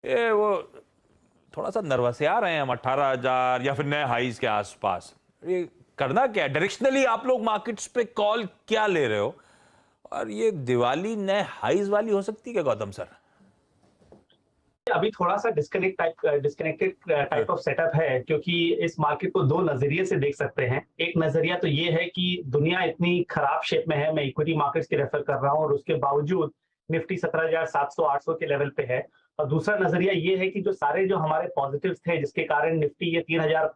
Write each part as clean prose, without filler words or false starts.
ये वो थोड़ा सा नर्वस है, आ रहे हैं हम 18,000 या फिर नए हाईज के आसपास। ये करना क्या है डायरेक्शनली? आप लोग मार्केट्स पे कॉल क्या ले रहे हो? और ये दिवाली नए हाईज वाली हो सकती है क्या गौतम सर? अभी थोड़ा सा डिस्कनेक्टेड हाँ। टाइप ऑफ सेटअप है, क्योंकि इस मार्केट को दो नजरिए से देख सकते हैं। एक नजरिया तो ये है कि दुनिया इतनी खराब शेप में है, मैं इक्विटी मार्केट्स की रेफर कर रहा हूँ, और उसके बावजूद निफ्टी 17,700 800 के लेवल पे है। और दूसरा नजरिया ये है कि जो सारे जो हमारे पॉजिटिव्स थे, जिसके कारण निफ्टी ये 3,000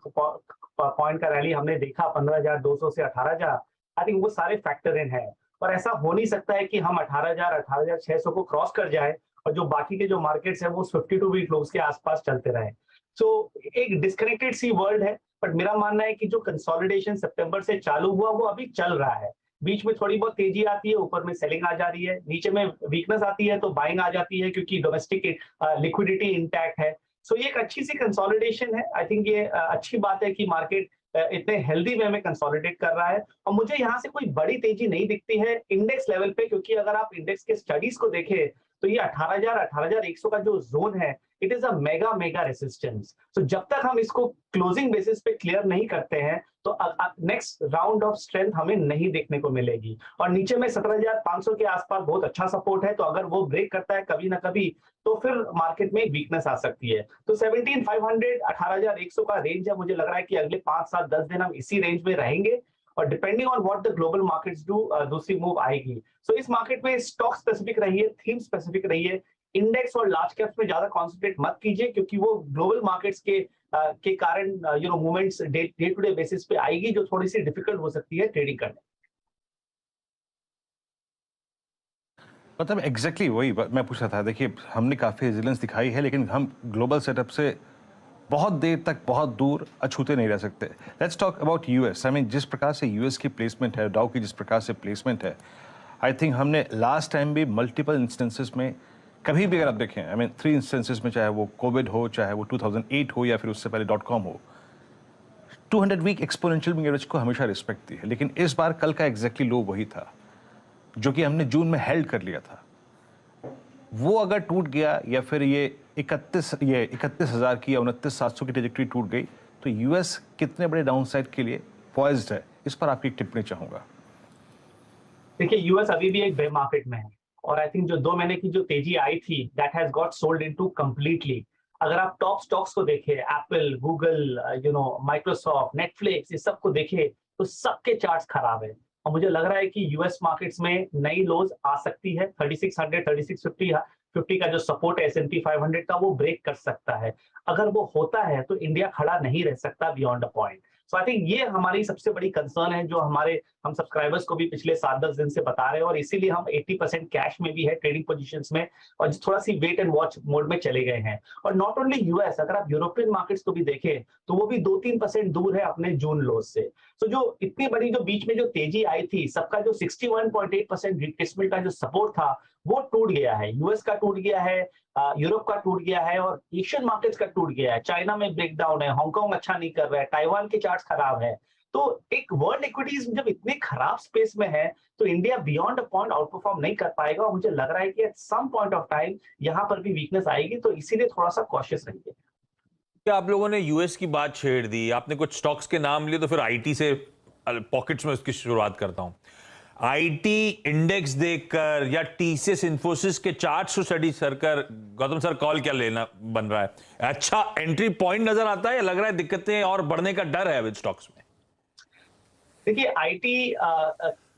पॉइंट का रैली हमने देखा, 15,200 से 18,000, आई थिंक वो सारे फैक्टर इन है। और ऐसा हो नहीं सकता है कि हम 18,000 18,600 को क्रॉस कर जाए और जो बाकी के जो मार्केट्स है वो 52 वीक लोग के आसपास चलते रहे। सो एक डिस्कनेक्टेड सी वर्ल्ड है। बट मेरा मानना है कि जो कंसोलिडेशन सितंबर से चालू हुआ वो अभी चल रहा है। बीच में थोड़ी बहुत तेजी आती है, ऊपर में सेलिंग आ जा रही है, नीचे में वीकनेस आती है तो बाइंग आ जाती है, क्योंकि डोमेस्टिक लिक्विडिटी इंटैक्ट है। सो ये एक अच्छी सी कंसोलिडेशन है। आई थिंक ये अच्छी बात है कि मार्केट इतने हेल्दी वे में कंसोलिडेट कर रहा है। और मुझे यहाँ से कोई बड़ी तेजी नहीं दिखती है इंडेक्स लेवल पे, क्योंकि अगर आप इंडेक्स के स्टडीज को देखें तो ये 18,000 18,100 का जो जोन है, it is a mega mega resistance. तो जब तक हम इसको क्लोजिंग बेसिस पे क्लियर नहीं करते हैं तो नेक्स्ट राउंड ऑफ स्ट्रेंथ हमें नहीं देखने को मिलेगी। और नीचे में 17,500 के आसपास बहुत अच्छा सपोर्ट है, तो अगर वो ब्रेक करता है कभी ना कभी तो फिर मार्केट में वीकनेस आ सकती है। तो 17,500 18,100 का रेंज है। मुझे लग रहा है कि अगले 5 7 10 दिन हम इसी रेंज में रहेंगे, और depending on what the global markets do दूसरी मूव आएगी। सो इस मार्केट में स्टॉक स्पेसिफिक रहिए, थीम स्पेसिफिक रहिए। इंडेक्स और लार्ज कैप्स में ज्यादा कॉन्सेंट्रेट मत कीजिए, क्योंकि वो ग्लोबल मार्केट्स के कारण movements day to day basis पे आएगी, जो थोड़ी सी डिफिकल्ट हो सकती है ट्रेडिंग करने। मतलब एग्जैक्टली वही मैं पूछ रहा था। देखिए, हमने काफ़ी रेजिलेंस दिखाई है, लेकिन हम ग्लोबल सेटअप से बहुत देर तक बहुत दूर अछूते नहीं रह सकते। Let's talk about US. I mean, जिस प्रकार से यूएस की प्लेसमेंट है, डाउ की जिस प्रकार से प्लेसमेंट है, आई थिंक हमने लास्ट टाइम भी मल्टीपल इंस्टेंसेस में, कभी भी अगर आप देखें, आई मीन 3 इंस्टेंसेस में, चाहे वो कोविड हो, चाहे वो 2008 हो, या फिर उससे पहले .com हो, 200 वीक एक्सपोनेंशियल मूविंग एवरेज को हमेशा रिस्पेक्ट दी है। लेकिन इस बार कल का एग्जैक्टली लो वही था जो कि हमने जून में हेल्ड कर लिया था। वो अगर टूट गया, या फिर ये 31,000 की या 29,700 की ट्रेजेक्टरी टूट गई, तो यूएस कितने बड़े डाउनसाइड के लिए पॉइज्ड है, इस पर आपकी टिप्पणी चाहूंगा। देखिए, यूएस अभी भी एक बेयर मार्केट में है, और आई थिंक जो 2 महीने की जो तेजी आई थी, that has got sold into completely. अगर आप टॉप स्टॉक्स को देखें, एप्पल, गूगल, माइक्रोसॉफ्ट, नेटफ्लिक्स, इस सब को देखें, तो सबके चार्ट्स खराब है। और मुझे लग रहा है कि यूएस मार्केट्स में नई लोज आ सकती है। 3600 3650 50 का जो सपोर्ट है S&P 500 का, वो ब्रेक कर सकता है। अगर वो होता है तो इंडिया खड़ा नहीं रह सकता beyond a point. So I think ये हमारी सबसे बड़ी कंसर्न है, जो हम सब्सक्राइबर्स को भी पिछले 7 10 दिन से बता रहे हैं, और इसीलिए हम 80% कैश में भी है ट्रेडिंग पोजीशंस में, और थोड़ा सी वेट एंड वॉच मोड में चले गए हैं। और नॉट ओनली यूएस, अगर आप यूरोपियन मार्केट्स को भी देखें तो वो भी 2-3% दूर है अपने जून लोज से। तो जो इतनी बड़ी जो बीच में जो तेजी आई थी, सबका जो 61.8% रिट्रेसमेंट का जो सपोर्ट था, वो टूट गया है। यूएस का टूट गया है, यूरोप का टूट गया है, और एशियन मार्केट्स का टूट गया है। चाइना में ब्रेकडाउन है, हांगकांग अच्छा नहीं कर रहा है, ताइवान के चार्ट्स खराब है। तो एक वर्ल्ड इक्विटीज जब इतने खराब स्पेस में है, तो India beyond a point outperform नहीं कर पाएगा, और मुझे लग रहा है कि at some point of time यहाँ पर भी वीकनेस आएगी। तो इसीलिए थोड़ा सा कॉशियस रहिए। क्या आप लोगों ने यूएस की बात छेड़ दी, आपने कुछ स्टॉक्स के नाम लिए, तो फिर आईटी से पॉकेट्स में उसकी शुरुआत करता हूं। आईटी इंडेक्स देखकर या टीसीएस इन्फोसिस के चार्ट्स को स्टडी कर गौतम सर कॉल क्या लेना बन रहा है? अच्छा एंट्री पॉइंट नजर आता है, या लग रहा है दिक्कतें और बढ़ने का डर है विद स्टॉक्स में? देखिए, आईटी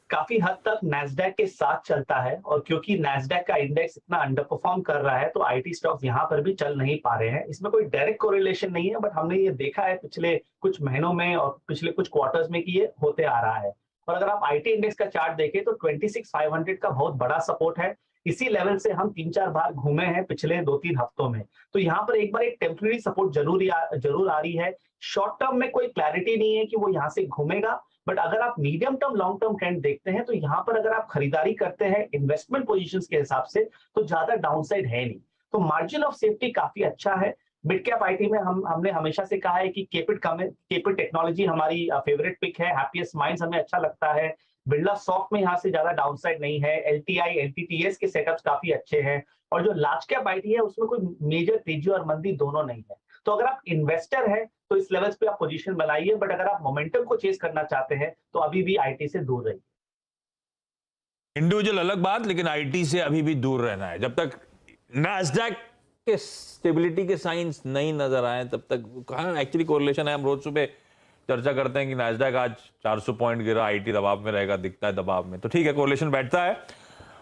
काफी हद तक नैस्डैक के साथ चलता है, और क्योंकि नैस्डैक का इंडेक्स इतना अंडर परफॉर्म कर रहा है, तो आईटी स्टॉक्स यहाँ पर भी चल नहीं पा रहे हैं। इसमें कोई डायरेक्ट कोरिलेशन नहीं है, बट हमने ये देखा है पिछले कुछ महीनों में और पिछले कुछ क्वार्टर्स में कि ये होते आ रहा है। और अगर आप आईटी इंडेक्स का चार्ट देखें तो 26,500 का बहुत बड़ा सपोर्ट है। इसी लेवल से हम 3 4 बार घूमे हैं पिछले 2 3 हफ्तों में। तो यहाँ पर एक बार एक टेम्पररी सपोर्ट जरूर आ रही है। शॉर्ट टर्म में कोई क्लैरिटी नहीं है कि वो यहाँ से घूमेगा, बट अगर आप medium term long term trend देखते हैं, तो यहाँ पर अगर आप खरीदारी करते हैं इन्वेस्टमेंट पोजीशंस के हिसाब से, तो ज्यादा डाउनसाइड है नहीं। तो मार्जिन ऑफ सेफ्टी काफी अच्छा है। मिड कैप आईटी में हमने हमेशा से कहा है कि केपिट टेक्नोलॉजी हमारी फेवरेट पिक है। हैप्पीएस्ट माइंड्स हमें अच्छा लगता है। बिरला सॉफ्ट में यहाँ से ज्यादा डाउनसाइड नहीं है, एलटीआई एलटीटीएस के सेटअप्स काफी अच्छे हैं, और जो लार्ज कैप आईटी है उसमें कोई मेजर तेजी और मंदी दोनों नहीं है। तो अगर आप इन्वेस्टर है तो इस लेवल्स पे आप पोजीशन बनाइए, बट अगर आप मोमेंटम को चेस करना चाहते हैं तो अभी भी आईटी से दूर रहिए। इंडिविजुअल अलग बात, लेकिन आईटी से अभी भी दूर रहना है। जब तक नैस्डैक के स्टेबिलिटी के साइंस नहीं नजर आए तब तक कहाँ एक्चुअली कोरिलेशन है। हम रोज सुबह चर्चा करते हैं कि नैस्डैक आज 400 पॉइंट गिरा, आईटी दबाव में रहेगा, दिखता है दबाव में, तो ठीक है, कोरिलेशन बैठता है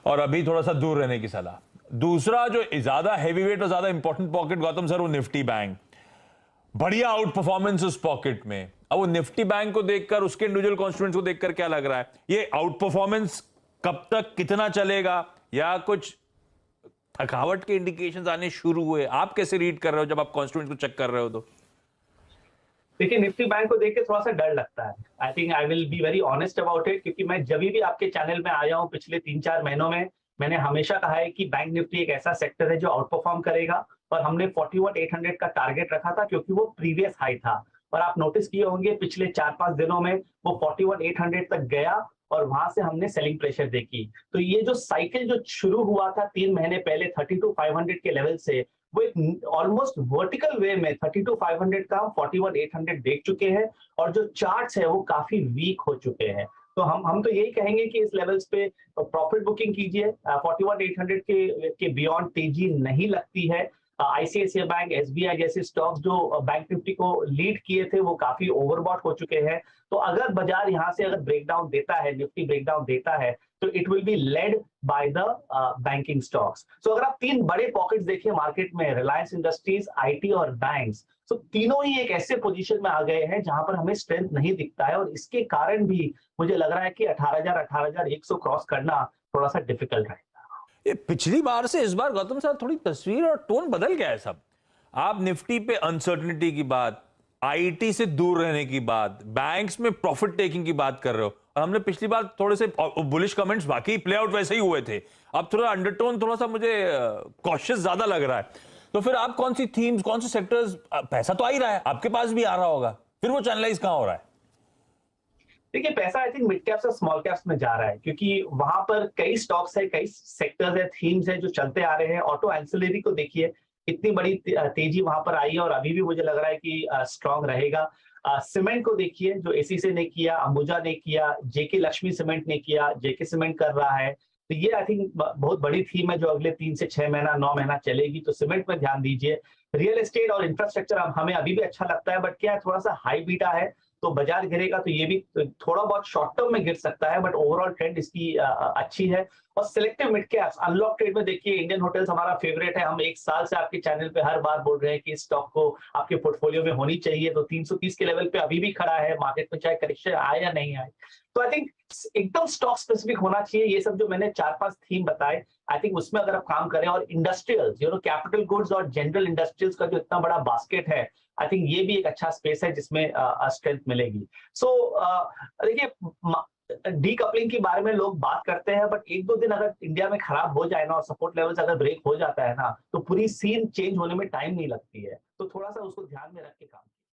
और अभी थोड़ा सा दूर रहने की सलाह। दूसरा जो ज्यादा हैवीवेट और ज्यादा इंपॉर्टेंट पॉकेट गौतम सर, वो निफ्टी बैंक, बढ़िया आउट परफॉर्मेंस उस पॉकेट में। अब वो निफ्टी बैंक को देखकर, उसके इंडिविजुअल कॉन्स्टिट्यूएंट्स को देखकर क्या लग रहा है, ये आउट परफॉर्मेंस कब तक कितना चलेगा, या कुछ थकावट के इंडिकेशंस आने शुरू हुए? आप कैसे रीड कर रहे हो जब आप कॉन्स्टिट्यूएंट्स को चेक कर रहे हो? तो देखिए, निफ्टी बैंक को देख के थोड़ा सा डर लगता है। I think I will be very honest about it, क्योंकि मैं जब भी आपके चैनल में आया हूं पिछले 3-4 महीनों में, मैंने हमेशा कहा है कि बैंक निफ्टी एक ऐसा सेक्टर है जो आउट परफॉर्म करेगा, और हमने 41,800 का टारगेट रखा था क्योंकि वो प्रीवियस हाई था। और आप नोटिस किए होंगे पिछले 4-5 दिनों में वो 41,800 तक गया और वहां से हमने सेलिंग प्रेशर देखी। तो ये जो साइकिल जो शुरू हुआ था 3 महीने पहले 32,500 के लेवल से, वो एक ऑलमोस्ट वर्टिकल वे में 32,500 का हम 41,800 देख चुके हैं, और जो चार्ट्स है वो काफी वीक हो चुके हैं। तो हम तो यही कहेंगे कि इस लेवल्स पे प्रॉफिट बुकिंग कीजिए। 41,800 के बियॉन्ड तेजी नहीं लगती है। आईसीआईसीआई बैंक, एसबीआई जैसे स्टॉक्स जो बैंक निफ्टी को लीड किए थे वो काफी ओवरबॉट हो चुके हैं। तो अगर बाजार यहाँ से अगर ब्रेकडाउन देता है, निफ्टी ब्रेकडाउन देता है, तो it will be led by the banking stocks. So अगर आप 3 बड़े पॉकेट्स देखिए मार्केट में, रिलायंस इंडस्ट्रीज, आईटी और बैंक्स, तो तीनों ही एक ऐसे पोजीशन में आ गए हैं जहां पर हमें स्ट्रेंथ नहीं दिखता है, और इसके कारण भी मुझे लग रहा है कि 18,100 क्रॉस करना थोड़ा सा डिफिकल्ट है। ये पिछली बार से इस बार गौतम साहब थोड़ी तस्वीर और टोन बदल गया है सब। आप निफ्टी पे अनसर्टेनिटी की बात, आईटी से दूर रहने की बात, बैंक्स में प्रॉफिट टेकिंग की बात कर रहे हो, और हमने पिछली बार थोड़े से बुलिश कमेंट्स, बाकी प्ले आउट वैसे ही हुए थे, अब थोड़ा अंडरटोन थोड़ा सा मुझे कॉशियस ज्यादा लग रहा है। तो फिर आप कौन सी थीम्स, कौन से सेक्टर्स, पैसा तो आ ही रहा है, आपके पास भी आ रहा होगा, फिर वो चैनलाइज कहां हो रहा है? देखिए, पैसा आई थिंक मिड कैप्स और स्मॉल कैप्स में जा रहा है, क्योंकि वहां पर कई स्टॉक्स है, कई सेक्टर्स है, थीम्स है जो चलते आ रहे हैं। ऑटो एंसिलरी को देखिए, इतनी बड़ी तेजी वहां पर आई है और अभी भी मुझे लग रहा है कि स्ट्रांग रहेगा। सीमेंट को देखिए, जो एसीसी ने किया, अंबुजा ने किया, जेके लक्ष्मी सीमेंट ने किया, जेके सीमेंट कर रहा है। तो ये आई थिंक बहुत बड़ी थीम है जो अगले 3 से 6 महीना, 9 महीना चलेगी। तो सीमेंट में ध्यान दीजिए। रियल एस्टेट और इंफ्रास्ट्रक्चर हमें अभी भी अच्छा लगता है, बट क्या है, थोड़ा सा हाई बीटा है, तो बाजार गिरेगा तो ये भी थोड़ा बहुत शॉर्ट टर्म में गिर सकता है, बट ओवरऑल ट्रेंड इसकी अच्छी है। और selective mid caps, unlock trade में देखिए, इंडियन होटल्स हमारा फेवरेट है। हम 1 साल से आपके चैनल पे हर बार बोल रहे हैं कि इस स्टॉक को आपके पोर्टफोलियो में होनी चाहिए। तो 330 के लेवल पे अभी भी खड़ा है मार्केट में, चाहे करेक्शन आए या नहीं आए। तो आई थिंक एकदम स्टॉक स्पेसिफिक होना चाहिए। ये सब जो मैंने 4-5 थीम बताए, आई थिंक उसमें अगर आप काम करें, और इंडस्ट्रियल्स, कैपिटल गुड्स और जनरल इंडस्ट्रियल्स का जो इतना बड़ा बास्केट है, आई थिंक ये भी एक अच्छा स्पेस है जिसमें स्ट्रेंथ मिलेगी। सो देखिए, डीकपलिंग के बारे में लोग बात करते हैं, बट 1-2 दिन अगर इंडिया में खराब हो जाए ना, और सपोर्ट लेवल्स अगर ब्रेक हो जाता है ना, तो पूरी सीन चेंज होने में टाइम नहीं लगती है। तो थोड़ा सा उसको ध्यान में रख के काम